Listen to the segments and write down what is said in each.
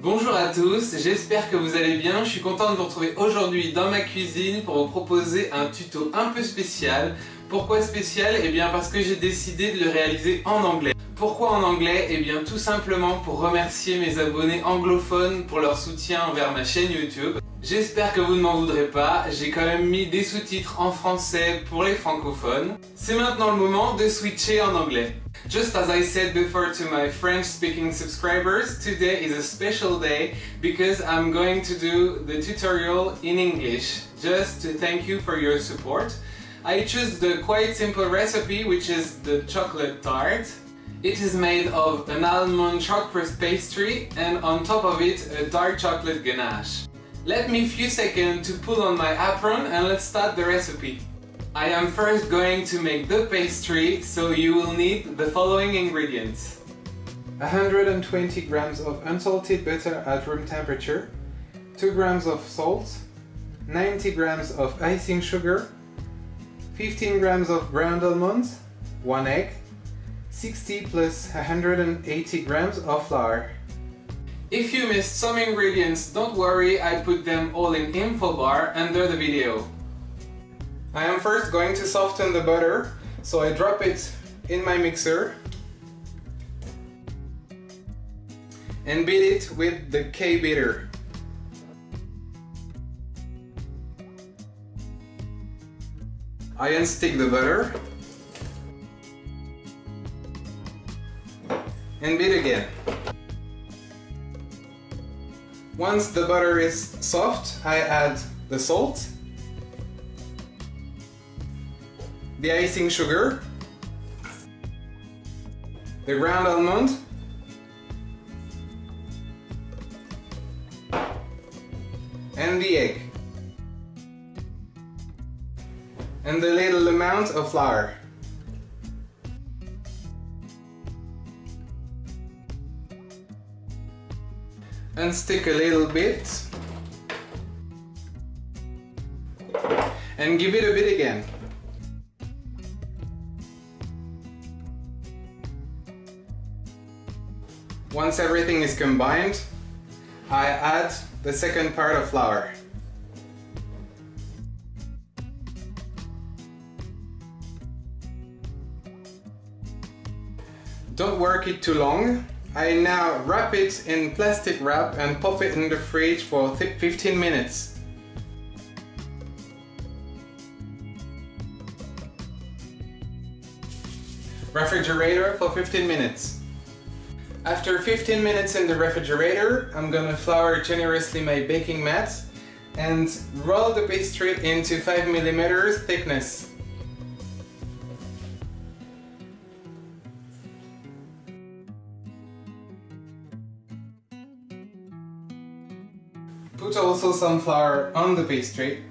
Bonjour à tous, j'espère que vous allez bien. Je suis content de vous retrouver aujourd'hui dans ma cuisine pour vous proposer un tuto un peu spécial. Pourquoi spécial? Eh bien parce que j'ai décidé de le réaliser en anglais. Pourquoi en anglais? Eh bien tout simplement pour remercier mes abonnés anglophones pour leur soutien envers ma chaîne YouTube. J'espère que vous ne m'en voudrez pas, j'ai quand même mis des sous-titres en français pour les francophones. C'est maintenant le moment de switcher en anglais. Just as I said before to my French-speaking subscribers, today is a special day because I'm going to do the tutorial in English, just to thank you for your support. I choose the quite simple recipe, which is the chocolate tart. It is made of an almond shortcrust pastry and on top of it a dark chocolate ganache. Let me a few seconds to pull on my apron and let's start the recipe. I am first going to make the pastry, so you will need the following ingredients. 120 grams of unsalted butter at room temperature, 2 grams of salt, 90 grams of icing sugar, 15 grams of ground almonds, 1 egg, 60 plus 180 grams of flour. If you missed some ingredients, don't worry, I put them all in info bar under the video. I am first going to soften the butter, so I drop it in my mixer and beat it with the K-beater. I unstick the butter and beat again. Once the butter is soft, I add the salt, the icing sugar, the ground almond, and the egg, and the little amount of flour. Unstick a little bit and give it a bit again. Once everything is combined, I add the second part of flour. Don't work it too long. I now wrap it in plastic wrap and pop it in the fridge for 15 minutes. Refrigerator for 15 minutes. After 15 minutes in the refrigerator, I'm gonna flour generously my baking mat and roll the pastry into 5 mm thickness. Put also some flour on the pastry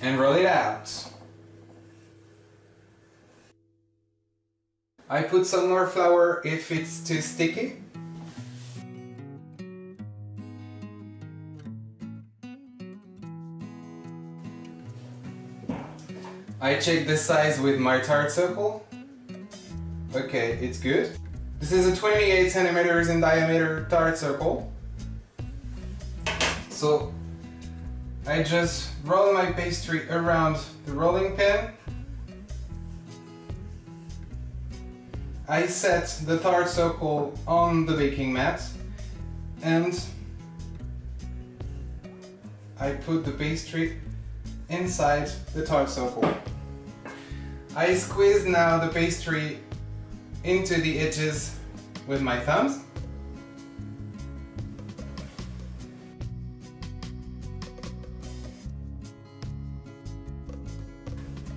and roll it out. I put some more flour if it's too sticky. I check the size with my tart circle. Okay, it's good. This is a 28 centimeters in diameter tart circle. So I just roll my pastry around the rolling pin. I set the tart circle on the baking mat and I put the pastry inside the tart circle. I squeeze now the pastry into the edges with my thumbs.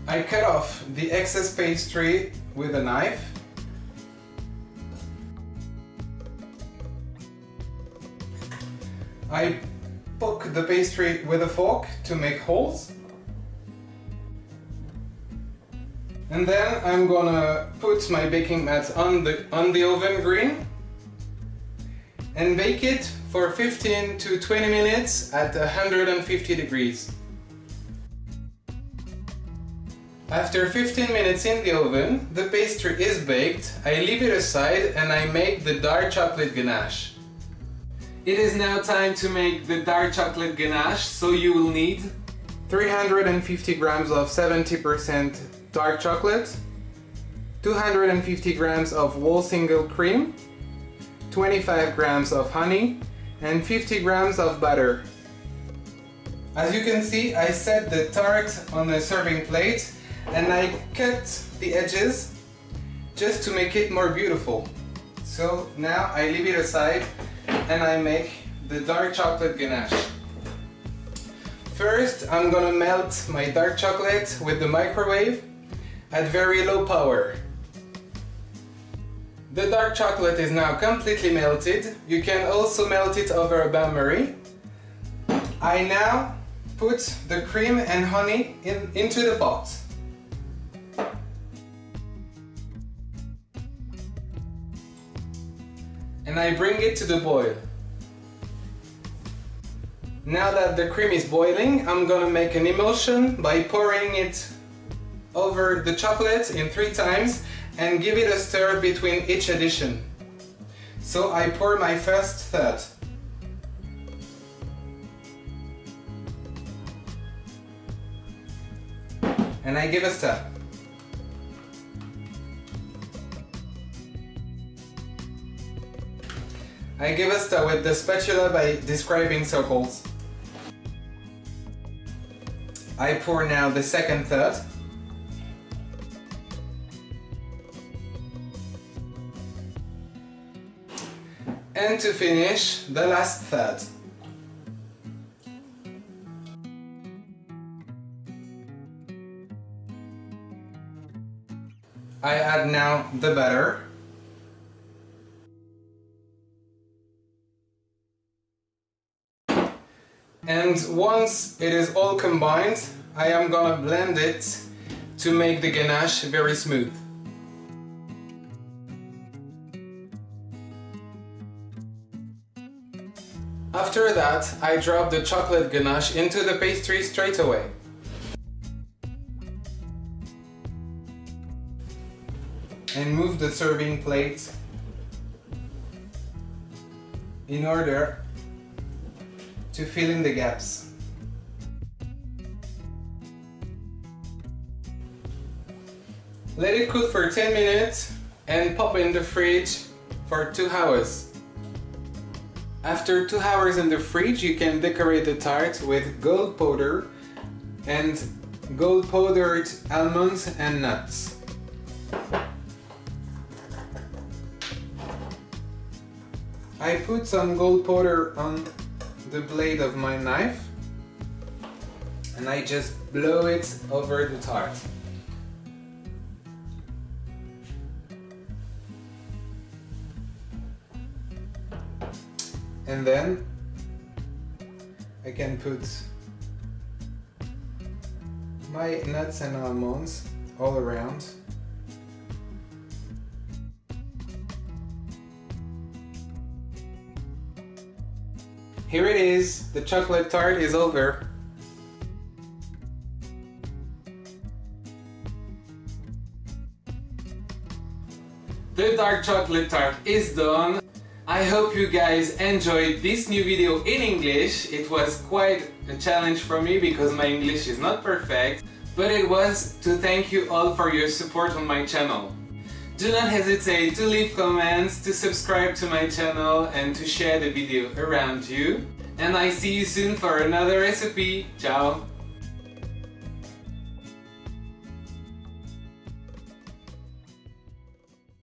I cut off the excess pastry with a knife. I poke the pastry with a fork to make holes. And then I'm gonna put my baking mat on the oven grill and bake it for 15 to 20 minutes at 150 degrees. After 15 minutes in the oven, the pastry is baked, I leave it aside and I make the dark chocolate ganache. It is now time to make the dark chocolate ganache, so you will need 350 grams of 70% dark chocolate, 250 grams of whole single cream, 25 grams of honey, and 50 grams of butter. As you can see, I set the tart on a serving plate and I cut the edges just to make it more beautiful. So now I leave it aside and I make the dark chocolate ganache. First, I'm gonna melt my dark chocolate with the microwave at very low power. The dark chocolate is now completely melted. You can also melt it over a bain-marie. I now put the cream and honey into the pot. And I bring it to the boil. Now that the cream is boiling, I'm gonna make an emulsion by pouring it over the chocolate in 3 times and give it a stir between each addition. So I pour my first third. And I give a stir. I give a stir with the spatula by describing circles. I pour now the second third. And to finish, the last third. I add now the butter. And once it is all combined, I am gonna blend it to make the ganache very smooth. After that, I drop the chocolate ganache into the pastry straight away. And move the serving plate in order to fill in the gaps. Let it cook for 10 minutes and pop in the fridge for 2 hours. After 2 hours in the fridge, you can decorate the tart with gold powder and gold powdered almonds and nuts. I put some gold powder on the blade of my knife and I just blow it over the tart. And then I can put my nuts and almonds all around. Here it is, the chocolate tart is over. The dark chocolate tart is done. I hope you guys enjoyed this new video in English. It was quite a challenge for me because my English is not perfect, but it was to thank you all for your support on my channel. Do not hesitate to leave comments, to subscribe to my channel and to share the video around you. And I see you soon for another recipe. Ciao!